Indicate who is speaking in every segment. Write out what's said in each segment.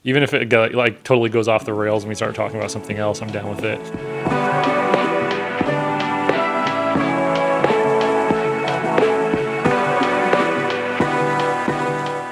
Speaker 1: Even if it like totally goes off the rails and we start talking about something else, I'm down with it.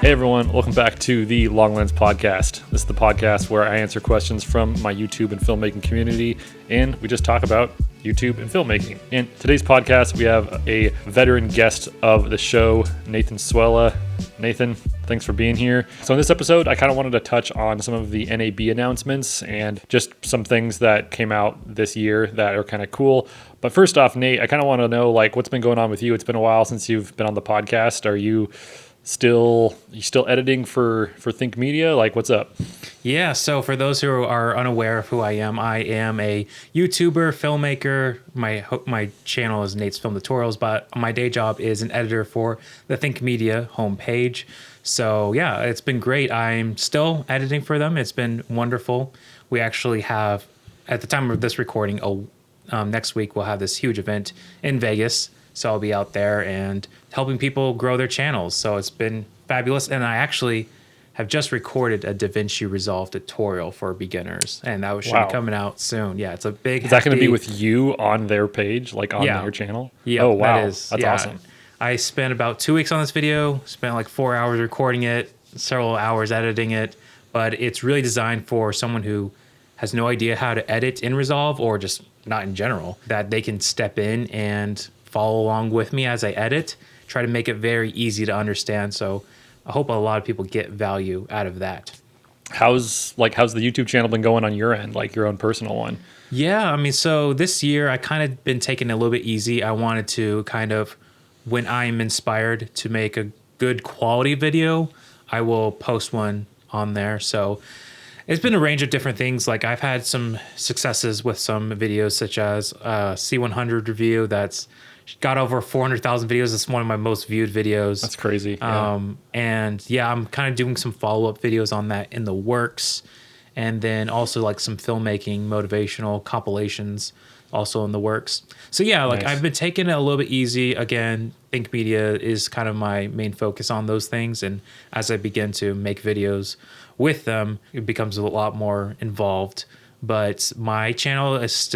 Speaker 1: Hey everyone, welcome back to the Long Lens Podcast. This is the podcast where I answer questions from my YouTube and filmmaking community, and we just talk about YouTube and filmmaking. In today's podcast, we have a veteran guest of the show, Nathan Swella. Nathan, thanks for being here. So in this episode, I kind of wanted to touch on some of the NAB announcements and just some things that came out this year that are kind of cool. But first off, Nate, I kind of want to know like what's been going on with you. It's been a while since you've been on the podcast. Are you still editing for Think Media? Like, what's up?
Speaker 2: Yeah, so for those who are unaware of who I am a YouTuber, filmmaker. My channel is Nate's Film Tutorials, but my day job is an editor for the Think Media homepage. So yeah, it's been great. I'm still editing for them. It's been wonderful. We actually have, at the time of this recording, next week we'll have this huge event in Vegas. So I'll be out there and helping people grow their channels. So it's been fabulous. And I actually have just recorded a DaVinci Resolve tutorial for beginners. And that should be coming out soon. Yeah, it's a big...
Speaker 1: Is that going to be with you on their page, like on their channel?
Speaker 2: Yeah.
Speaker 1: Oh, wow.
Speaker 2: That's
Speaker 1: awesome.
Speaker 2: I spent about 2 weeks on this video, spent like 4 hours recording it, several hours editing it. But it's really designed for someone who has no idea how to edit in Resolve, or just not in general, that they can step in and follow along with me as I edit, try to make it very easy to understand. So I hope a lot of people get value out of that.
Speaker 1: How's the YouTube channel been going on your end, like your own personal one?
Speaker 2: Yeah, I mean, so this year I kind of been taking it a little bit easy. I wanted to kind of, when I'm inspired to make a good quality video, I will post one on there. So it's been a range of different things. Like I've had some successes with some videos, such as C100 review that's got over 400,000 videos. It's one of my most viewed videos.
Speaker 1: That's crazy. Yeah.
Speaker 2: And yeah, I'm kind of doing some follow-up videos on that in the works. And then also like some filmmaking motivational compilations also in the works. So yeah, like I've been taking it a little bit easy. Again, Think Media is kind of my main focus on those things. And as I begin to make videos with them, it becomes a lot more involved. But my channel is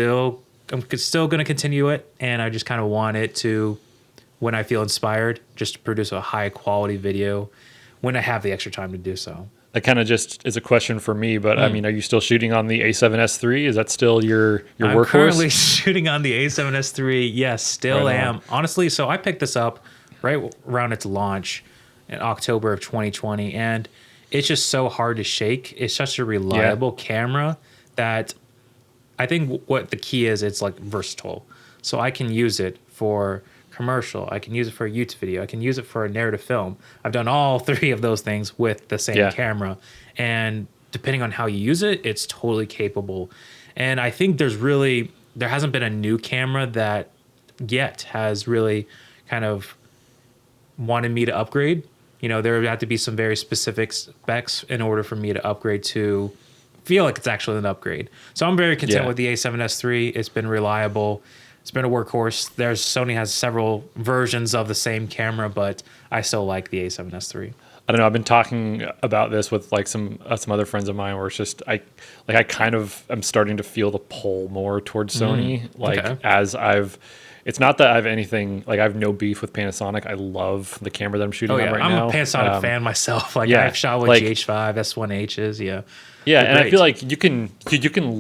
Speaker 2: I'm still going to continue it, and I just kind of want it to, when I feel inspired, just to produce a high quality video when I have the extra time to do so.
Speaker 1: That kind of just is a question for me, but I mean, are you still shooting on the A7S III? Is that still your workhorse?
Speaker 2: I'm currently shooting on the A7S III. Yes, still am. Honestly, so I picked this up right around its launch in October of 2020, and it's just so hard to shake. It's such a reliable camera that I think what the key is, it's like versatile. So I can use it for commercial. I can use it for a YouTube video. I can use it for a narrative film. I've done all three of those things with the same camera. And depending on how you use it, it's totally capable. And I think there hasn't been a new camera that yet has really kind of wanted me to upgrade. You know, there would have to be some very specific specs in order for me to upgrade to feel like it's actually an upgrade. So I'm very content with the A7S III. It's been reliable. It's been a workhorse. Sony has several versions of the same camera, but I still like the A7S III.
Speaker 1: I don't know. I've been talking about this with like some other friends of mine, where it's just I kind of am starting to feel the pull more towards Sony. It's not that I have anything, like I have no beef with Panasonic. I love the camera that I'm shooting on right now.
Speaker 2: I'm a Panasonic fan myself. I've shot with GH5, S1Hs. Yeah.
Speaker 1: Yeah, and I feel like you can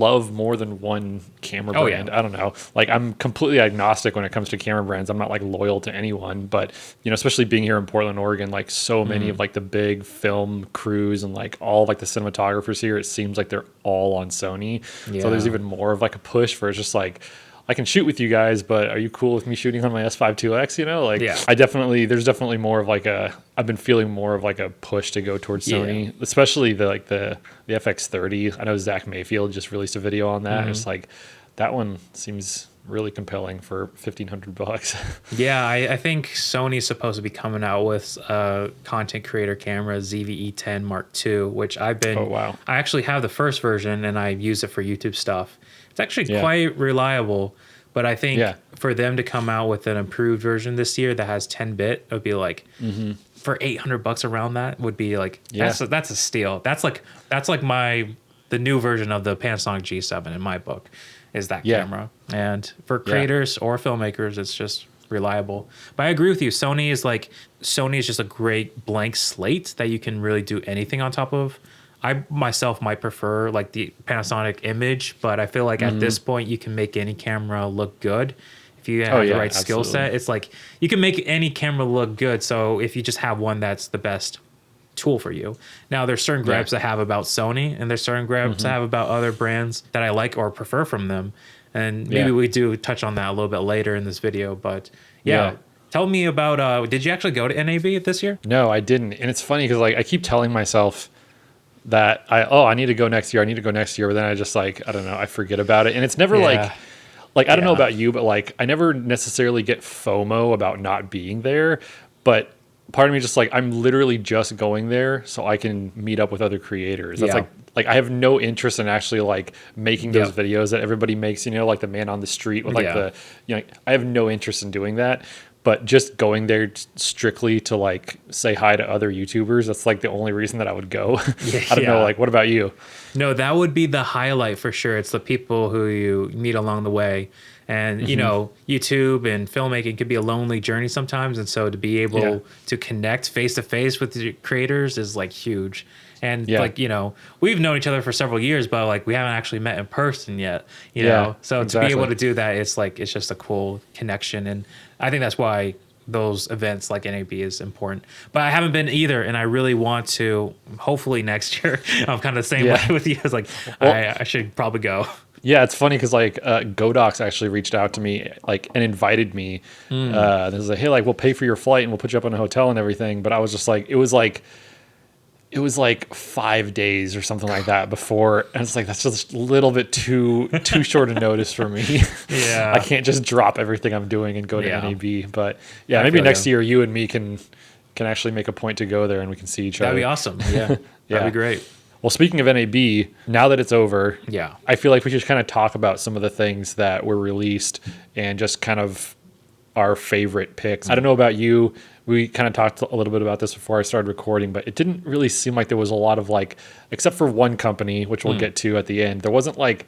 Speaker 1: love more than one camera brand. I don't know. Like I'm completely agnostic when it comes to camera brands. I'm not like loyal to anyone, but you know, especially being here in Portland, Oregon, like so many of like the big film crews and like all of, like the cinematographers here, it seems like they're all on Sony. Yeah. So there's even more of like a push for it's just like, I can shoot with you guys, but are you cool with me shooting on my S5 2X? You know, like there's definitely more of like I've been feeling more of like a push to go towards Sony, especially the FX30. I know Zach Mayfield just released a video on that. It's like that one seems really compelling for $1,500.
Speaker 2: Yeah, I think Sony's supposed to be coming out with a content creator camera, ZV-E10 Mark II, which I've been. Oh wow! I actually have the first version and I use it for YouTube stuff. It's actually quite reliable, but I think for them to come out with an improved version this year that has 10-bit, it would be like for $800 around that would be like,
Speaker 1: Yeah.
Speaker 2: that's a steal. That's like the new version of the Panasonic G7 in my book is that camera. And for creators or filmmakers, it's just reliable. But I agree with you. Sony is just a great blank slate that you can really do anything on top of. I myself might prefer like the Panasonic Image, but I feel like at this point you can make any camera look good. If you have the right skill set, it's like you can make any camera look good. So if you just have one that's the best tool for you. Now there's certain gripes I have about Sony, and there's certain gripes I have about other brands that I like or prefer from them. And maybe we do touch on that a little bit later in this video. But tell me about, did you actually go to NAB this year?
Speaker 1: No, I didn't. And it's funny because like I keep telling myself that I need to go next year. I need to go next year. But then I just like, I don't know, I forget about it. And it's never like, I don't know about you, but like, I never necessarily get FOMO about not being there. But part of me just like, I'm literally just going there so I can meet up with other creators. That's like I have no interest in actually like making those videos that everybody makes, you know, like the man on the street with like the, you know, I have no interest in doing that. But just going there strictly to like say hi to other YouTubers, that's like the only reason that I would go. I don't know. Like, what about you?
Speaker 2: No, that would be the highlight for sure. It's the people who you meet along the way. And, you know, YouTube and filmmaking can be a lonely journey sometimes. And so to be able to connect face to face with the creators is like huge. And like, you know, we've known each other for several years, but like we haven't actually met in person yet, you know? So to be able to do that, it's like, it's just a cool connection. And I think that's why those events like NAB is important. But I haven't been either. And I really want to, hopefully next year. I'm kind of the same way with you. It's like, I should probably go.
Speaker 1: Yeah, it's funny because like Godox actually reached out to me like and invited me. They was like, hey, like we'll pay for your flight and we'll put you up in a hotel and everything. But I was just like, it was like 5 days or something like that before, and it's like that's just a little bit too short a notice for me. I can't just drop everything I'm doing and go to NAB. But maybe next year you and me can actually make a point to go there and we can see each other.
Speaker 2: That'd be awesome. Yeah, that'd be great.
Speaker 1: Well, speaking of NAB, now that it's over, I feel like we should kind of talk about some of the things that were released and just kind of our favorite picks. I don't know about you. We kind of talked a little bit about this before I started recording, but it didn't really seem like there was a lot of like, except for one company, which we'll get to at the end, there wasn't like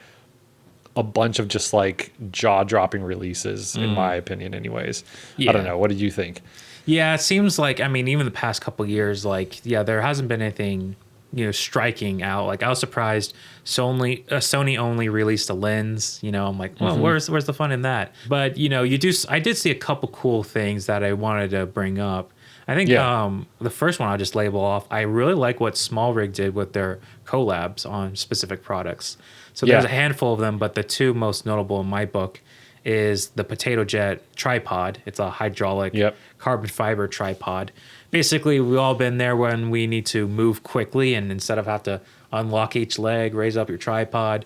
Speaker 1: a bunch of just like jaw-dropping releases, in my opinion anyways. I don't know. What did you think?
Speaker 2: Yeah, it seems like, I mean, even the past couple of years, like, there hasn't been anything, you know, striking out. Like I was surprised Sony only released a lens, you know. I'm like, well, where's the fun in that? But you know, I did see a couple cool things that I wanted to bring up. I think the first one I'll just label off. I really like what Small Rig did with their collabs on specific products. So there's a handful of them, but the two most notable in my book is the Potato Jet tripod. It's a hydraulic carbon fiber tripod. Basically, we've all been there when we need to move quickly, and instead of have to unlock each leg, raise up your tripod,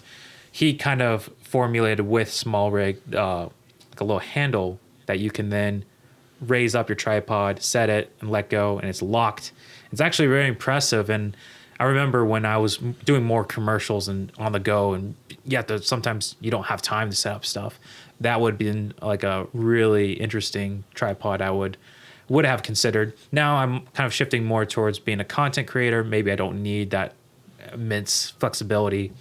Speaker 2: he kind of formulated with Small Rig like a little handle that you can then raise up your tripod, set it, and let go, and it's locked. It's actually very impressive. And I remember when I was doing more commercials and on the go, and sometimes you don't have time to set up stuff. That would have been like a really interesting tripod I would have considered. Now I'm kind of shifting more towards being a content creator. Maybe I don't need that immense flexibility,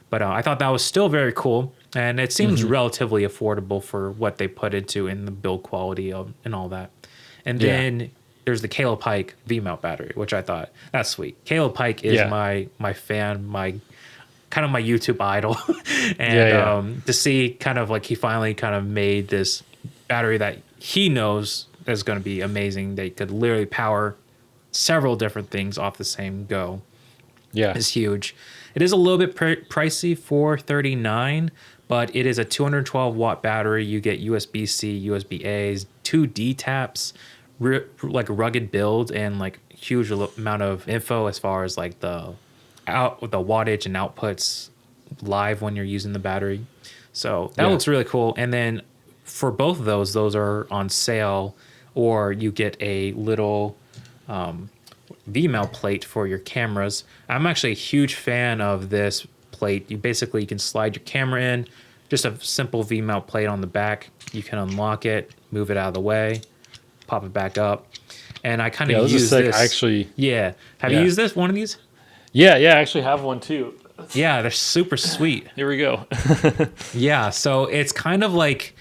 Speaker 2: but I thought that was still very cool, and it seems relatively affordable for what they put into in the build quality and all that. And then there's the Caleb Pike V-mount battery, which I thought that's sweet. Caleb Pike is my fan, my kind of my YouTube idol, and to see kind of like he finally kind of made this battery that he knows is going to be amazing. They could literally power several different things off the same go. Is huge. It is a little bit pricey for $39, but it is a 212 watt battery. You get USB-C, USB-A's, 2 D taps, like a rugged build, and like huge amount of info as far as like the wattage and outputs live when you're using the battery. So that looks really cool. And then for both of those are on sale, or you get a little V-mount plate for your cameras. I'm actually a huge fan of this plate. You can slide your camera in, just a simple V-mount plate on the back. You can unlock it, move it out of the way, pop it back up. and I kind of
Speaker 1: this
Speaker 2: use
Speaker 1: is sick.
Speaker 2: this.
Speaker 1: I actually,
Speaker 2: Yeah. Have you used this? One of these?
Speaker 1: yeah, I actually have one too.
Speaker 2: Yeah, they're super sweet.
Speaker 1: Here we go.
Speaker 2: Yeah, so it's kind of like,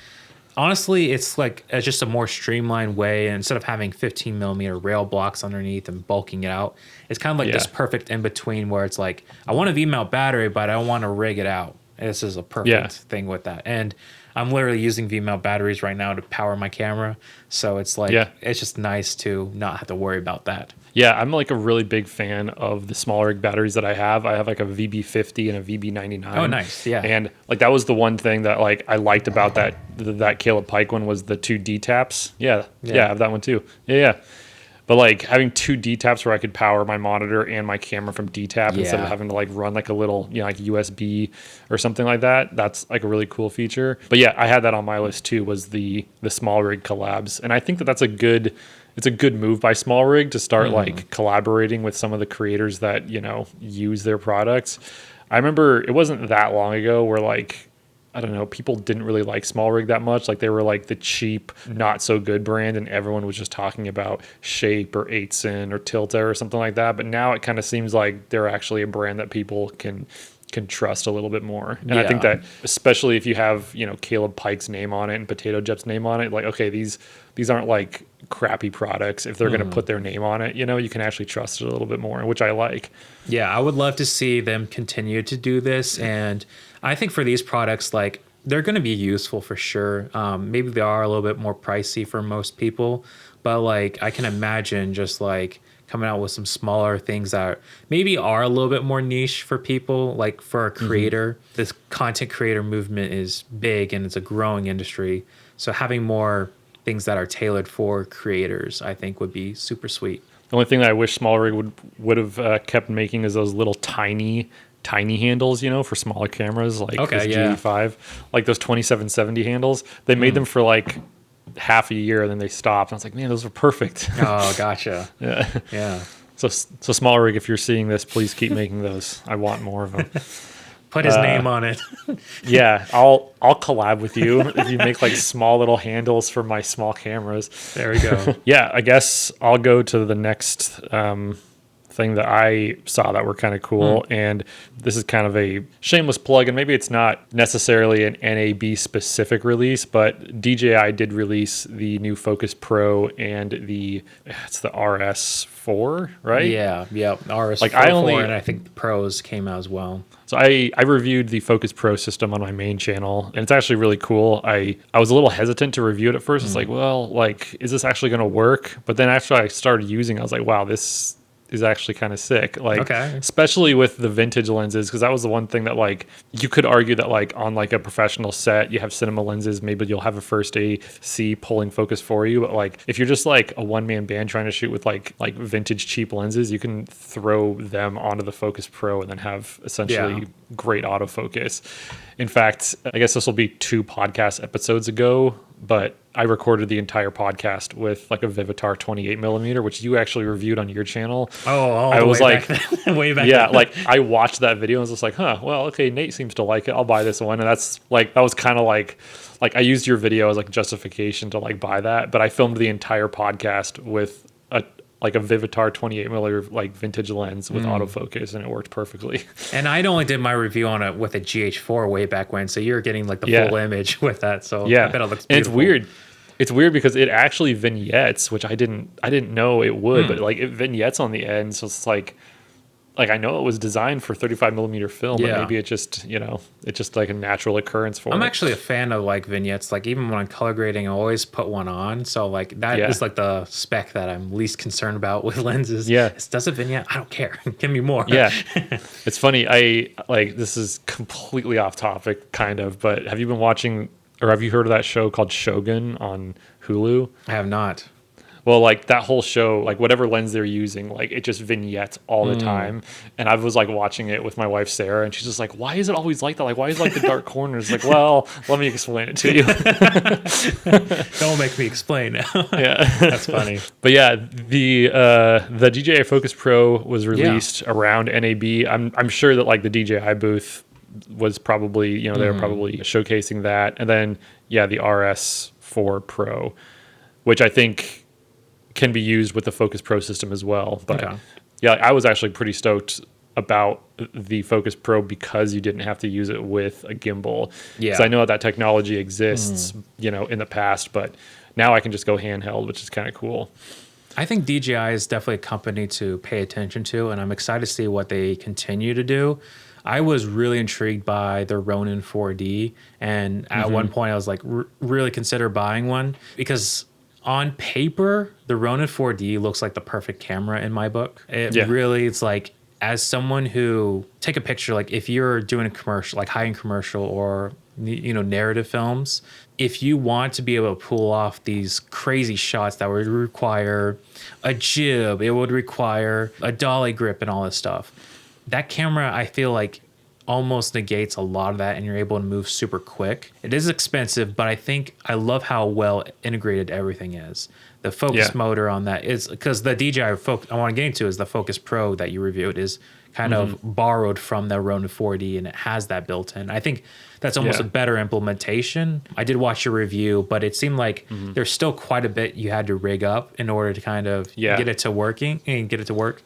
Speaker 2: honestly, it's like just a more streamlined way. And instead of having 15 millimeter rail blocks underneath and bulking it out, it's kind of like this perfect in between where it's like, I want a V mount battery, but I don't want to rig it out. This is a perfect thing with that. And I'm literally using V mount batteries right now to power my camera. So it's like, it's just nice to not have to worry about that.
Speaker 1: Yeah, I'm like a really big fan of the small rig batteries that I have. I have like a VB50 and a VB99.
Speaker 2: Oh, nice. Yeah.
Speaker 1: And like that was the one thing that like I liked about that Caleb Pike one was the 2 D taps. Yeah, I have that one too. Yeah. But like having 2 D taps where I could power my monitor and my camera from D tap instead of having to like run like a little, like USB or something like that. That's like a really cool feature. But yeah, I had that on my list too, was the small rig collabs. And I think that that's a good move by Small Rig to start like collaborating with some of the creators that, use their products. I remember it wasn't that long ago where like, I don't know, people didn't really like Small Rig that much. Like they were like the cheap, not so good brand, and everyone was just talking about Shape or 8sin or Tilta or something like that. But now it kind of seems like they're actually a brand that people can trust a little bit more. And I think that especially if you have, Caleb Pike's name on it and Potato Jet's name on it, like, okay, these aren't like crappy products. If they're going to put their name on it, you can actually trust it a little bit more, which I like.
Speaker 2: Yeah, I would love to see them continue to do this. And I think for these products, like they're going to be useful for sure. Maybe they are a little bit more pricey for most people, but like I can imagine just like coming out with some smaller things that maybe are a little bit more niche for people. Like for a creator, this content creator movement is big and it's a growing industry. So having more things that are tailored for creators, I think would be super sweet.
Speaker 1: The only thing that I wish Small Rig would have kept making is those little tiny handles, for smaller cameras like this GE5, like those 2770 handles. They made them for like half a year and then they stopped. I was like, man, those are perfect.
Speaker 2: Oh, gotcha. Yeah.
Speaker 1: So Small Rig, if you're seeing this, please keep making those. I want more of them.
Speaker 2: Put his name on it.
Speaker 1: Yeah, I'll collab with you if you make like small little handles for my small cameras.
Speaker 2: There we go.
Speaker 1: Yeah, I guess I'll go to the next thing that I saw that were kind of cool. And this is kind of a shameless plug, and maybe it's not necessarily an NAB specific release, but DJI did release the new Focus Pro and it's the RS4, right?
Speaker 2: Yeah, RS4,
Speaker 1: like
Speaker 2: and I think the Pros came out as well.
Speaker 1: So I reviewed the Focus Pro system on my main channel, and it's actually really cool. I was a little hesitant to review it at first. It's like, well, like, is this actually going to work? But then after I started using it, I was like, wow, this is actually kind of sick. Like, especially with the vintage lenses, because that was the one thing that like you could argue that like on like a professional set, you have cinema lenses, maybe you'll have a first AC pulling focus for you. But like if you're just like a one-man band trying to shoot with like vintage cheap lenses, you can throw them onto the Focus Pro and then have essentially great autofocus. In fact, I guess this will be 2 podcast episodes ago, but I recorded the entire podcast with like a Vivitar 28 millimeter, which you actually reviewed on your channel.
Speaker 2: I was like, way back.
Speaker 1: Yeah, like I watched that video and was just like, well, okay, Nate seems to like it. I'll buy this one. And that's like, that was kind of like I used your video as like justification to like buy that, but I filmed the entire podcast with a Vivitar 28 millimeter like vintage lens with autofocus, and it worked perfectly.
Speaker 2: And I only did my review on it with a GH4 way back when, so you're getting like the full image with that. So I bet it looks beautiful.
Speaker 1: And it's weird. It's weird because it actually vignettes, which I didn't know it would, but like it vignettes on the end, so it's like I know it was designed for 35 millimeter film, but maybe it just, it's just like a natural occurrence for it.
Speaker 2: I'm actually a fan of like vignettes. Like even when I'm color grading, I always put one on. So like that is like the spec that I'm least concerned about with lenses.
Speaker 1: Yeah.
Speaker 2: Does a vignette? I don't care. Give me more.
Speaker 1: Yeah. It's funny. This is completely off topic kind of, but have you been watching or have you heard of that show called Shogun on Hulu?
Speaker 2: I have not.
Speaker 1: Well, like that whole show, like whatever lens they're using, like it just vignettes all the time. And I was like watching it with my wife, Sarah, and she's just like, why is it always like that? Like, why is it like the dark corners? Like, well, let me explain it to you.
Speaker 2: Don't make me explain now.
Speaker 1: Yeah.
Speaker 2: That's funny.
Speaker 1: But yeah, the DJI Focus Pro was released around NAB. I'm sure that like the DJI booth was probably, they were probably showcasing that. And then, the RS4 Pro, which I think can be used with the Focus Pro system as well. But
Speaker 2: Okay.
Speaker 1: yeah, I was actually pretty stoked about the Focus Pro because you didn't have to use it with a gimbal.
Speaker 2: Yeah.
Speaker 1: Because I know that technology exists, you know, in the past, but now I can just go handheld, which is kind of cool.
Speaker 2: I think DJI is definitely a company to pay attention to, and I'm excited to see what they continue to do. I was really intrigued by the Ronin 4D, and at one point I was like, really consider buying one because on paper, the Ronin 4D looks like the perfect camera in my book. It's like, as someone who take a picture, like if you're doing a commercial, like high-end commercial or narrative films, if you want to be able to pull off these crazy shots that would require a jib, it would require a dolly grip and all this stuff, that camera I feel like almost negates a lot of that, and you're able to move super quick. It is expensive, but I love how well integrated everything is. The focus motor on that is, because the DJI I want to get into is the Focus Pro that you reviewed is kind of borrowed from the Ronin 4D, and it has that built in. I think that's almost a better implementation. I did watch your review, but it seemed like there's still quite a bit you had to rig up in order to kind of get it to work.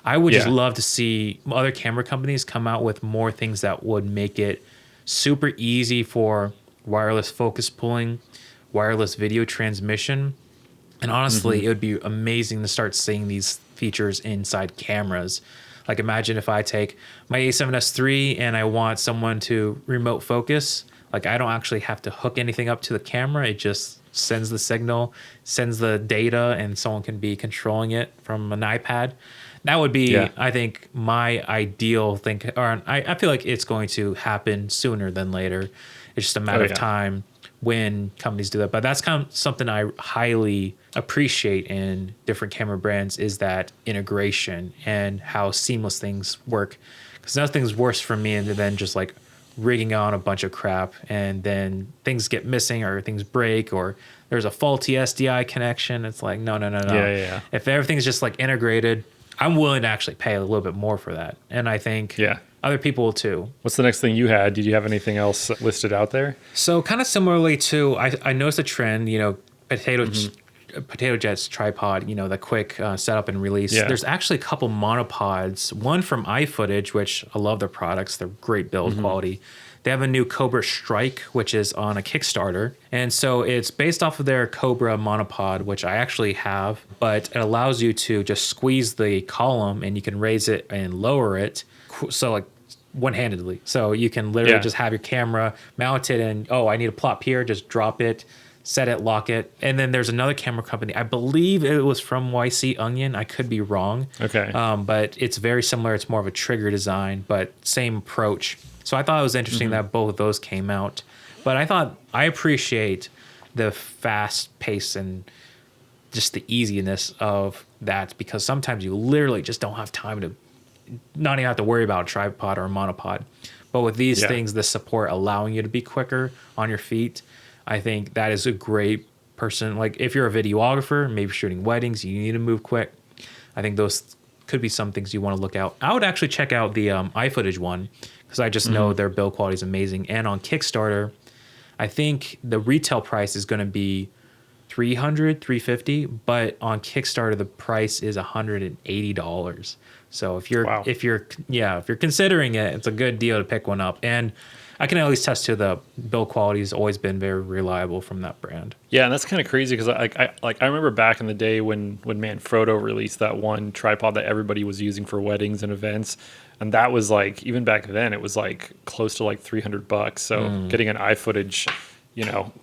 Speaker 2: I would just love to see other camera companies come out with more things that would make it super easy for wireless focus pulling, wireless video transmission. And honestly, it would be amazing to start seeing these features inside cameras. Like imagine if I take my A7S III and I want someone to remote focus, like I don't actually have to hook anything up to the camera. It just sends the signal, sends the data, and someone can be controlling it from an iPad. That would be, I think, my ideal thing. Or I feel like it's going to happen sooner than later. It's just a matter of time when companies do that. But that's kind of something I highly appreciate in different camera brands, is that integration and how seamless things work. Because nothing's worse for me than just like rigging on a bunch of crap and then things get missing or things break or there's a faulty SDI connection. It's like, no. If everything's just like integrated, I'm willing to actually pay a little bit more for that. And I think other people will too.
Speaker 1: What's the next thing you had? Did you have anything else listed out there?
Speaker 2: So kind of similarly to, I noticed a trend, Potato Jet's tripod, the quick setup and release. There's actually a couple monopods, one from iFootage, which I love their products. They're great build quality. They have a new Cobra Strike, which is on a Kickstarter. And so it's based off of their Cobra monopod, which I actually have, but it allows you to just squeeze the column and you can raise it and lower it. So like one-handedly. So you can literally just have your camera mounted and, I need a plop here, just drop it, set it, lock it. And then there's another camera company. I believe it was from YC Onion. I could be wrong.
Speaker 1: Okay.
Speaker 2: But it's very similar. It's more of a trigger design, but same approach. So I thought it was interesting that both of those came out. But I appreciate the fast pace and just the easiness of that, because sometimes you literally just don't have time to not even have to worry about a tripod or a monopod. But with these things, the support allowing you to be quicker on your feet, I think that is a great person. Like if you're a videographer, maybe shooting weddings, you need to move quick. I think those could be some things you want to look out. I would actually check out the iFootage one, because I just know their build quality is amazing. And on Kickstarter, I think the retail price is going to be $300, $350, but on Kickstarter the price is $180. So if you're considering it, it's a good deal to pick one up. And I can at least test to the build quality has always been very reliable from that brand.
Speaker 1: Yeah, and that's kind of crazy because I remember back in the day when Manfrotto released that one tripod that everybody was using for weddings and events, and that was like, even back then it was like close to like $300. So getting an iFootage,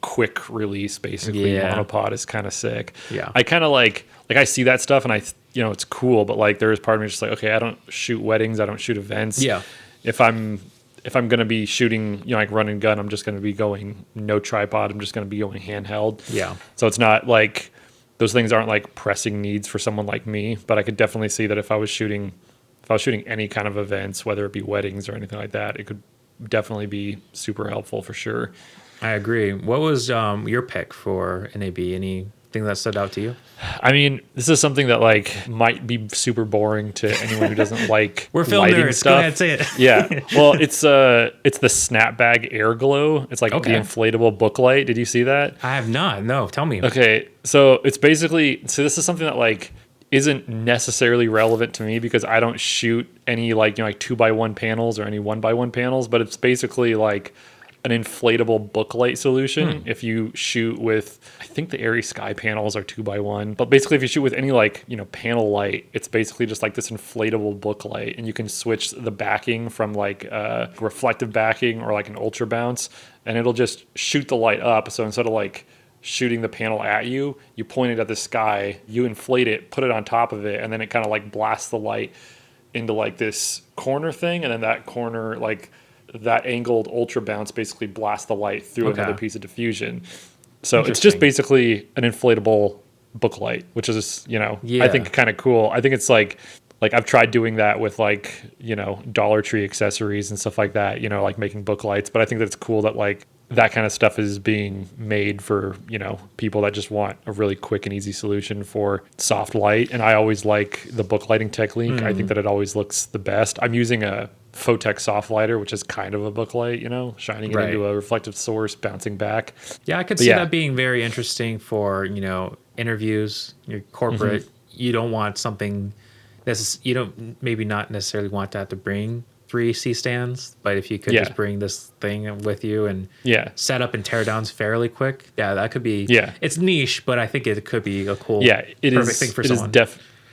Speaker 1: quick release basically monopod is kind of sick. Yeah, I kind of like I see that stuff and it's cool, but like there is part of me just like, okay, I don't shoot weddings, I don't shoot events. Yeah, if I'm going to be shooting, like run and gun, I'm just going to be going no tripod. I'm just going to be going handheld. Yeah. So it's not like those things aren't like pressing needs for someone like me, but I could definitely see that if I was shooting any kind of events, whether it be weddings or anything like that, it could definitely be super helpful for sure.
Speaker 2: I agree. What was your pick for NAB? Any Thing that stood out to you?
Speaker 1: I mean, this is something that like might be super boring to anyone who doesn't like
Speaker 2: We're film
Speaker 1: lighting
Speaker 2: nerds.
Speaker 1: stuff.
Speaker 2: Go ahead, say it.
Speaker 1: Yeah. Well, it's the Snapbag Air Glow. It's like the inflatable book light. Did you see that?
Speaker 2: I have not. No, tell me.
Speaker 1: Okay. So it's basically, this is something that like isn't necessarily relevant to me because I don't shoot any like, 2x1 panels or any 1x1 panels, but it's basically like an inflatable book light solution. If you shoot with, I think the Airy Sky panels are 2x1, but basically if you shoot with any like, panel light, it's basically just like this inflatable book light, and you can switch the backing from like reflective backing or like an ultra bounce, and it'll just shoot the light up. So instead of like shooting the panel at you, you point it at the sky, you inflate it, put it on top of it, and then it kind of like blasts the light into like this corner thing, and then that corner, like that angled ultra bounce basically blasts the light through another piece of diffusion. So it's just basically an inflatable book light, which is, I think kind of cool. I think it's like I've tried doing that with like, Dollar Tree accessories and stuff like that, like making book lights. But I think that it's cool that like that kind of stuff is being made for, people that just want a really quick and easy solution for soft light. And I always like the book lighting technique. I think that it always looks the best. I'm using a Photech soft lighter, which is kind of a book light, shining it into a reflective source, bouncing back.
Speaker 2: Yeah, I could see that being very interesting for, interviews, your corporate. You don't want something you don't maybe not necessarily want to have to bring 3 C-stands, but if you could just bring this thing with you and set up and tear downs fairly quick, that could be, it's niche, but I think it could be a cool, perfect thing for someone.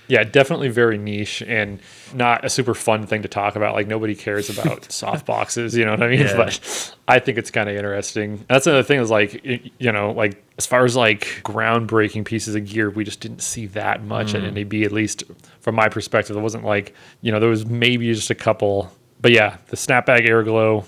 Speaker 1: Definitely very niche and not a super fun thing to talk about. Like nobody cares about soft boxes, you know what I mean? Yeah. But I think it's kind of interesting. And that's another thing is like, like as far as like groundbreaking pieces of gear, we just didn't see that much at NAB, at least from my perspective. It wasn't like, there was maybe just a couple, but yeah, the Snapbag Air Glow,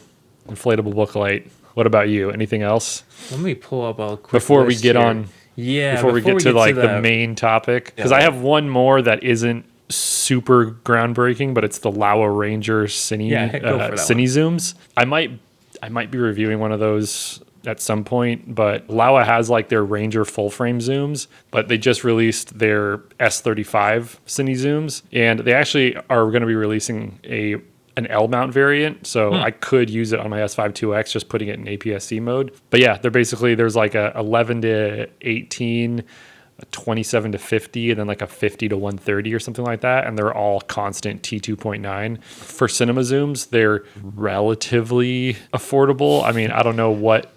Speaker 1: inflatable book light. What about you? Anything else?
Speaker 2: Let me pull up a quick
Speaker 1: before we
Speaker 2: list
Speaker 1: get
Speaker 2: here.
Speaker 1: on. Before we get to like the main topic, because I have one more that isn't super groundbreaking, but it's the Laowa Ranger Cine zooms. I might be reviewing one of those at some point, but Laowa has like their Ranger full frame zooms, but they just released their S35 Cine zooms, and they actually are going to be releasing an L mount variant, so I could use it on my S5 2X, just putting it in APS-C mode. But yeah, there's like a 11 to 18, a 27 to 50, and then like a 50 to 130 or something like that, and they're all constant T2.9. For cinema zooms, they're relatively affordable. I mean, I don't know what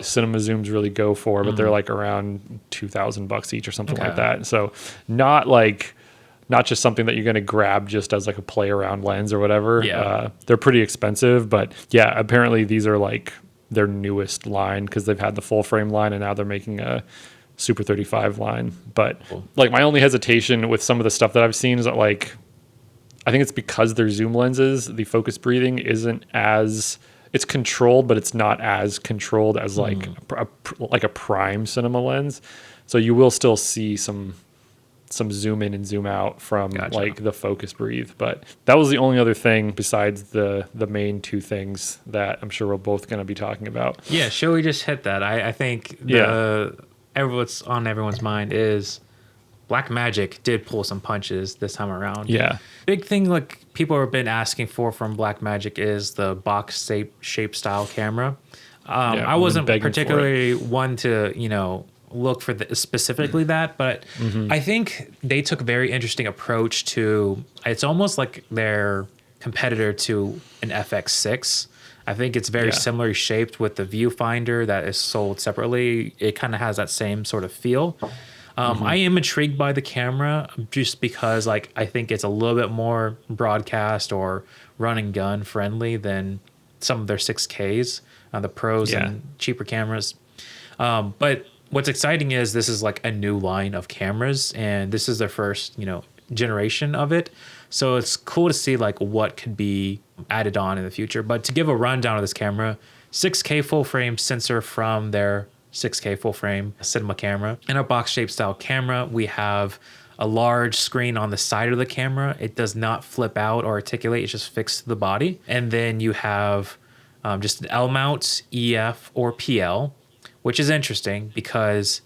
Speaker 1: cinema zooms really go for, but they're like around $2,000 each or something like that. So not just something that you're going to grab just as like a play around lens or whatever. Yeah. They're pretty expensive, but yeah, apparently these are like their newest line because they've had the full frame line and now they're making a Super 35 line. But like my only hesitation with some of the stuff that I've seen is that like, I think it's because they're zoom lenses, the focus breathing isn't as, it's controlled, but it's not as controlled as like a prime cinema lens. So you will still see some zoom in and zoom out from like the focus breathe. But that was the only other thing besides the main two things that I'm sure we're both going to be talking about.
Speaker 2: Yeah, shall we just hit that? I think what's on everyone's mind is Blackmagic did pull some punches this time around.
Speaker 1: Yeah.
Speaker 2: Big thing like people have been asking for from Blackmagic is the box shape style camera. I wasn't particularly one to, look for specifically that, but I think they took a very interesting approach to, it's almost like their competitor to an FX6. I think it's very similarly shaped with the viewfinder that is sold separately. It kind of has that same sort of feel. I am intrigued by the camera just because like I think it's a little bit more broadcast or run and gun friendly than some of their 6Ks, the pros and cheaper cameras. But what's exciting is this is like a new line of cameras and this is their first, generation of it. So it's cool to see like what could be added on in the future. But to give a rundown of this camera, 6K full frame sensor from their 6K full frame cinema camera. In our box shaped style camera, we have a large screen on the side of the camera. It does not flip out or articulate. It's just fixed to the body. And then you have just an L mount, EF, or PL, which is interesting because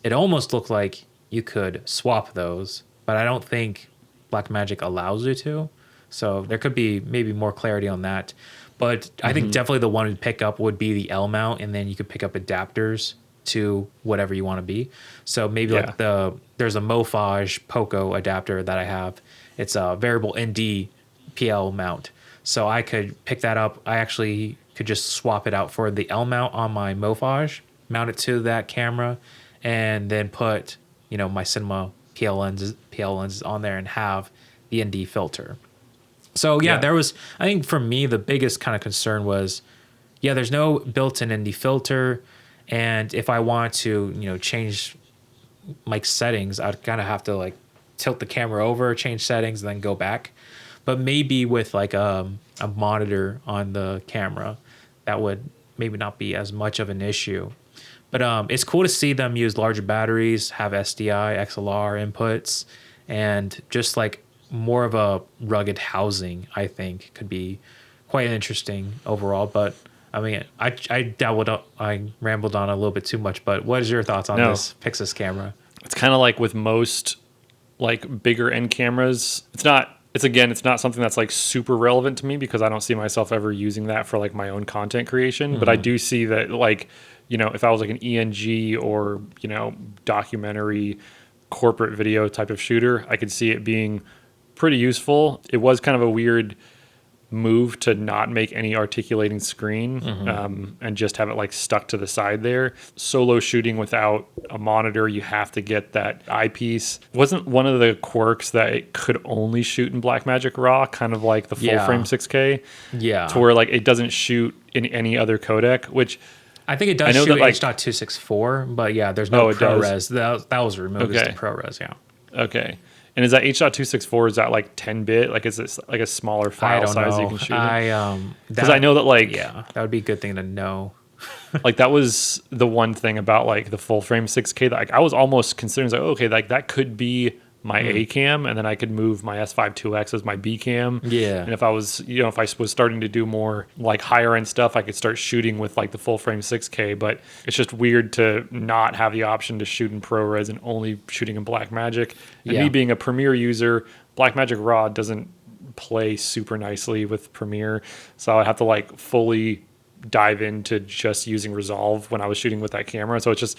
Speaker 2: it almost looked like you could swap those, but I don't think Blackmagic allows you to. So there could be maybe more clarity on that. But I think definitely the one to pick up would be the L mount, and then you could pick up adapters to whatever you want to be. So maybe like there's a Mofage Poco adapter that I have. It's a variable ND PL mount. So I could pick that up. I actually could just swap it out for the L mount on my Mofage, mount it to that camera, and then put, my Cinema PL lenses on there and have the ND filter. So there was, I think for me, the biggest kind of concern was, there's no built-in ND filter. And if I want to, change mic settings, I'd kind of have to like tilt the camera over, change settings, and then go back. But maybe with like a monitor on the camera, that would maybe not be as much of an issue. But it's cool to see them use larger batteries, have SDI, XLR inputs, and just like more of a rugged housing, I think, could be quite interesting overall. But I mean, I rambled on a little bit too much, but what is your thoughts on this PYXIS camera?
Speaker 1: It's kind of like with most like bigger end cameras. It's not something that's like super relevant to me because I don't see myself ever using that for like my own content creation. But I do see that like, if I was like an ENG or, documentary corporate video type of shooter, I could see it being pretty useful. It was kind of a weird move to not make any articulating screen and just have it like stuck to the side there. Solo shooting without a monitor, you have to get that eyepiece. Wasn't one of the quirks that it could only shoot in Blackmagic RAW, kind of like the full frame 6K?
Speaker 2: Yeah.
Speaker 1: To where like it doesn't shoot in any other codec, which
Speaker 2: I think it does shoot H.264, but there's no ProRes. That was removed as the ProRes,
Speaker 1: Okay. And is that H.264, is that like 10-bit? Like, is it like a smaller file size you can shoot in? Because I know that like...
Speaker 2: Yeah, that would be a good thing to know.
Speaker 1: Like, that was the one thing about like the full frame 6K that like, I was almost considering, like, okay, like that could be my A cam, and then I could move my S5 2X as my B cam.
Speaker 2: Yeah.
Speaker 1: And if I was, if I was starting to do more like higher end stuff, I could start shooting with like the full frame 6K. But it's just weird to not have the option to shoot in ProRes and only shooting in Blackmagic. And me being a Premiere user, Blackmagic RAW doesn't play super nicely with Premiere, so I have to like fully dive into just using Resolve when I was shooting with that camera. So it's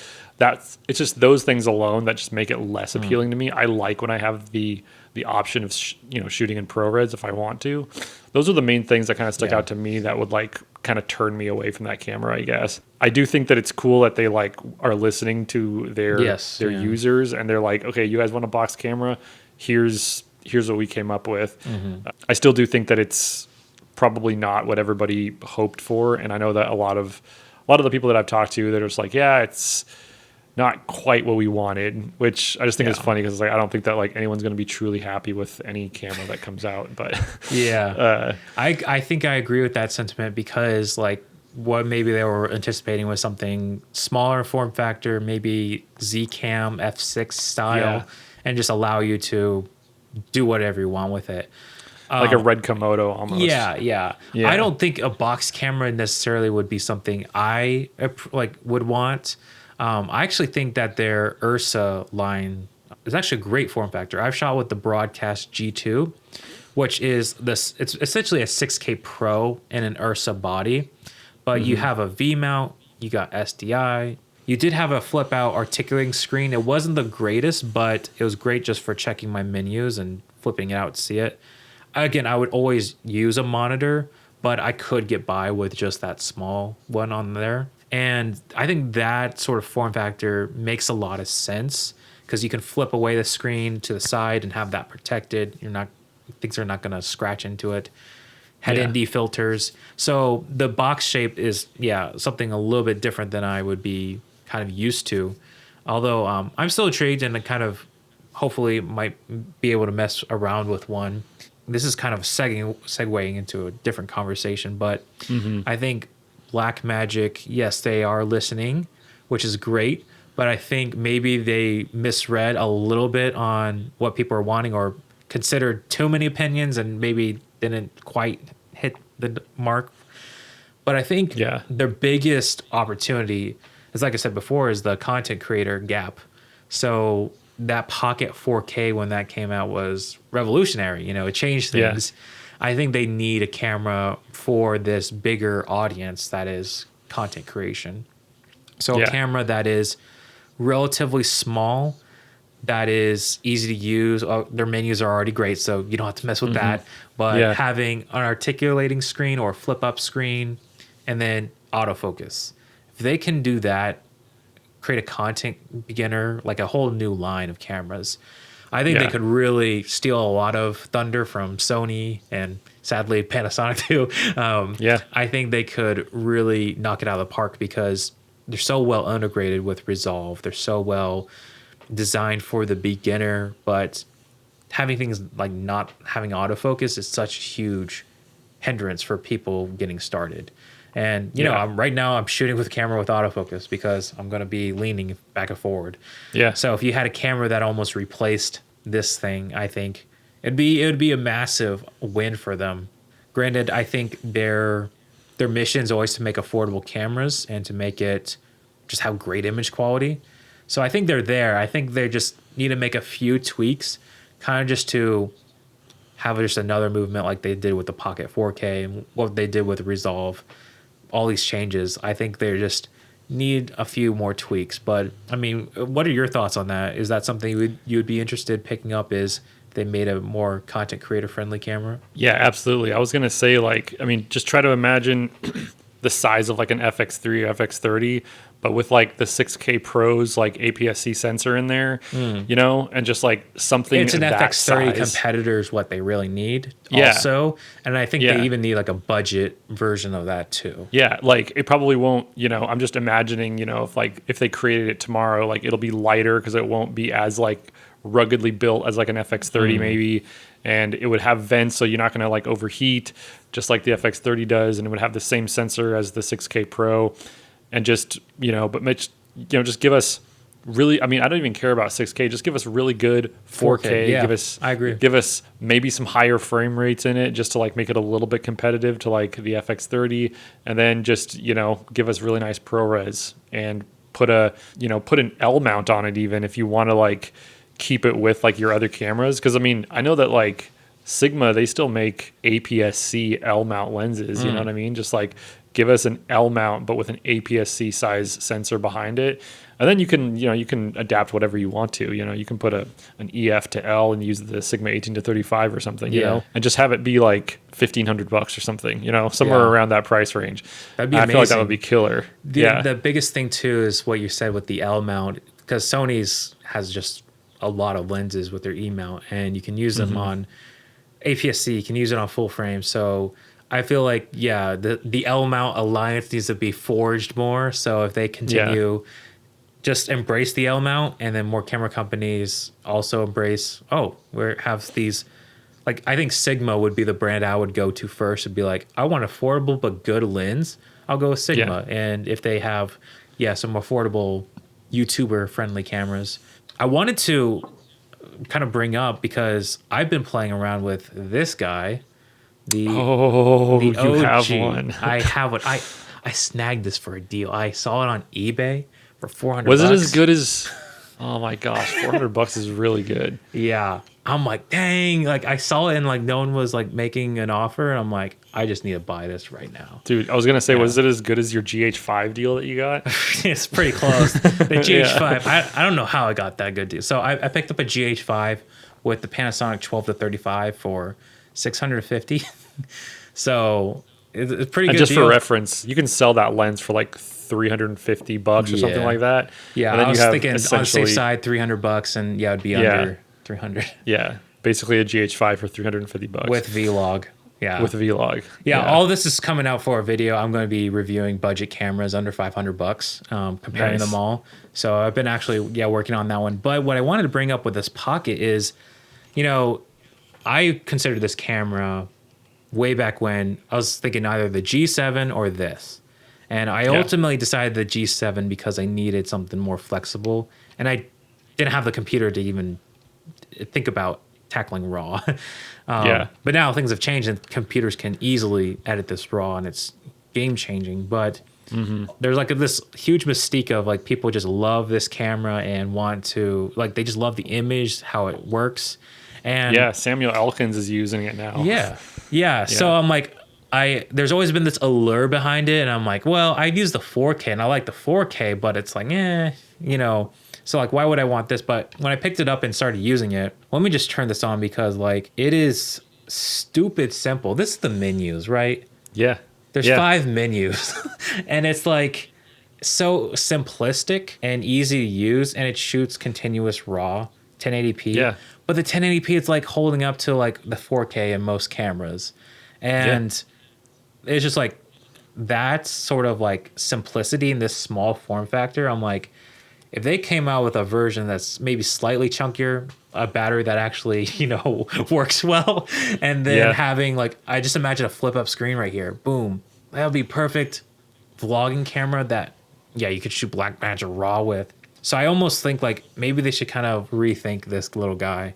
Speaker 1: just those things alone that just make it less appealing to me. I like when I have the option of shooting in ProRes if I want to. Those are the main things that kind of stuck out to me that would like kind of turn me away from that camera, I guess. I do think that it's cool that they like are listening to their users, and they're like, okay, you guys want a box camera? Here's what we came up with. I still do think that it's probably not what everybody hoped for, and I know that a lot of the people that I've talked to, they're just like, it's not quite what we wanted, which I just think is funny because like I don't think that like anyone's going to be truly happy with any camera that comes out. But
Speaker 2: I think I agree with that sentiment, because like what maybe they were anticipating was something smaller form factor, maybe Z-Cam F6 style, and just allow you to do whatever you want with it.
Speaker 1: Like a Red Komodo almost.
Speaker 2: Yeah. I don't think a box camera necessarily would be something I would want. I actually think that their Ursa line is actually a great form factor. I've shot with the Broadcast G2, which is it's essentially a 6K Pro in an Ursa body, but you have a V mount, you got SDI. You did have a flip out articulating screen. It wasn't the greatest, but it was great just for checking my menus and flipping it out to see it. Again, I would always use a monitor, but I could get by with just that small one on there. And I think that sort of form factor makes a lot of sense, because you can flip away the screen to the side and have that protected. Things are not going to scratch into it. Head ND filters. So the box shape is, something a little bit different than I would be kind of used to. Although I'm still intrigued and kind of hopefully might be able to mess around with one. This is kind of segueing into a different conversation, but I think Blackmagic, yes, they are listening, which is great, but I think maybe they misread a little bit on what people are wanting, or considered too many opinions and maybe didn't quite hit the mark. But I think their biggest opportunity is, like I said before, is the content creator gap. So that Pocket 4K when that came out was revolutionary. You know, it changed things. Yeah. I think they need a camera for this bigger audience that is content creation. So a camera that is relatively small, that is easy to use. Their menus are already great, so you don't have to mess with that. But having an articulating screen or flip up screen and then autofocus. If they can do that, create a content beginner, like a whole new line of cameras, I think they could really steal a lot of thunder from Sony and sadly Panasonic too. I think they could really knock it out of the park because they're so well integrated with Resolve. They're so well designed for the beginner, but having things like not having autofocus is such a huge hindrance for people getting started. And you know, right now I'm shooting with a camera with autofocus because I'm going to be leaning back and forward. Yeah. So if you had a camera that almost replaced this thing, I think it would be a massive win for them. Granted, I think their mission is always to make affordable cameras and to make it just have great image quality. So I think they're there. I think they just need to make a few tweaks, kind of just to have just another movement like they did with the Pocket 4K and what they did with Resolve. All these changes, I think they just need a few more tweaks. But I mean, what are your thoughts on that? Is that something you would be interested picking up? Is they made a more content creator friendly camera?
Speaker 1: Yeah, absolutely. I was gonna say, like, I mean, just try to imagine the size of like an FX3 or FX30, but with like the 6K Pro's like APS-C sensor in there, you know, and just like something.
Speaker 2: It's an FX30
Speaker 1: size.
Speaker 2: competitor is what they really need. Also, and I think they even need like a budget version of that too.
Speaker 1: Yeah, like it probably won't. You know, I'm just imagining. You know, if they created it tomorrow, like it'll be lighter because it won't be as like ruggedly built as like an FX30 maybe, and it would have vents so you're not going to like overheat just like the FX30 does, and it would have the same sensor as the 6K Pro, and just, you know, but Mitch, you know, just give us really, I mean, I don't even care about 6K, just give us really good 4K.
Speaker 2: I agree.
Speaker 1: Give us maybe some higher frame rates in it just to like make it a little bit competitive to like the FX30, and then just, you know, give us really nice ProRes and put an L mount on it even if you want to like keep it with like your other cameras. Because I mean, I know that like Sigma, they still make APS-C L mount lenses, you know what I mean? Just like give us an L mount but with an APS-C size sensor behind it, and then you can adapt whatever you want to. You know, you can put an EF to L and use the Sigma 18 to 35 or something, you know, and just have it be like $1,500 or something, you know, somewhere around that price range.
Speaker 2: That'd be amazing.
Speaker 1: I feel like that would be killer.
Speaker 2: The biggest thing too is what you said with the L mount, because Sony's has just a lot of lenses with their E mount, and you can use them on APS-C, you can use it on full frame. So I feel like, the L mount alliance needs to be forged more. So if they continue, just embrace the L mount, and then more camera companies also embrace, we have these, like, I think Sigma would be the brand I would go to first and be like, I want affordable but good lens. I'll go with Sigma. And if they have, some affordable YouTuber friendly cameras. I wanted to kind of bring up, because I've been playing around with this guy. The OG.
Speaker 1: You have one.
Speaker 2: I have one. I snagged this for a deal. I saw it on eBay for $400.
Speaker 1: Was it as good as? Oh my gosh, $400 is really good.
Speaker 2: Yeah, I'm like, dang! Like I saw it and like no one was like making an offer, and I'm like, I just need to buy this right now.
Speaker 1: Dude, I was gonna say, was it as good as your GH5 deal that you got?
Speaker 2: It's pretty close. The GH5, I don't know how I got that good deal. So I picked up a GH5 with the Panasonic 12 to 35 for $650. So it's pretty good.
Speaker 1: And just
Speaker 2: deal.
Speaker 1: For reference, you can sell that lens for like $350 or something like that.
Speaker 2: Yeah,
Speaker 1: and then
Speaker 2: I was thinking on the safe side, $300, and it'd be under 300.
Speaker 1: Yeah, basically a GH5 for $350
Speaker 2: with Vlog. Yeah,
Speaker 1: with Vlog.
Speaker 2: Yeah, all this is coming out for a video. I'm going to be reviewing budget cameras under $500, comparing them all. So I've been actually working on that one. But what I wanted to bring up with this Pocket is, you know, I considered this camera way back when I was thinking either the G7 or this. And I ultimately decided the G7 because I needed something more flexible. And I didn't have the computer to even think about tackling RAW. But now things have changed and computers can easily edit this RAW, and it's game changing, but there's like this huge mystique of like people just love this camera and want to like they just love the image, how it works. And
Speaker 1: yeah, Samuel Elkins is using it now.
Speaker 2: Yeah. So I'm like, there's always been this allure behind it, and I'm like, well, I use the 4K and I like the 4K, but it's like, so like, why would I want this? But when I picked it up and started using it, let me just turn this on because like it is stupid simple. This is the menus, right?
Speaker 1: Yeah.
Speaker 2: There's 5 menus, and it's like so simplistic and easy to use, and it shoots continuous RAW 1080p.
Speaker 1: Yeah.
Speaker 2: But the 1080p, it's like holding up to like the 4K in most cameras, and it's just like that sort of like simplicity in this small form factor. I'm like, if they came out with a version that's maybe slightly chunkier, a battery that actually, works well, and then having like, I just imagine a flip up screen right here. Boom. That would be perfect vlogging camera that, you could shoot Blackmagic RAW with. So I almost think like maybe they should kind of rethink this little guy.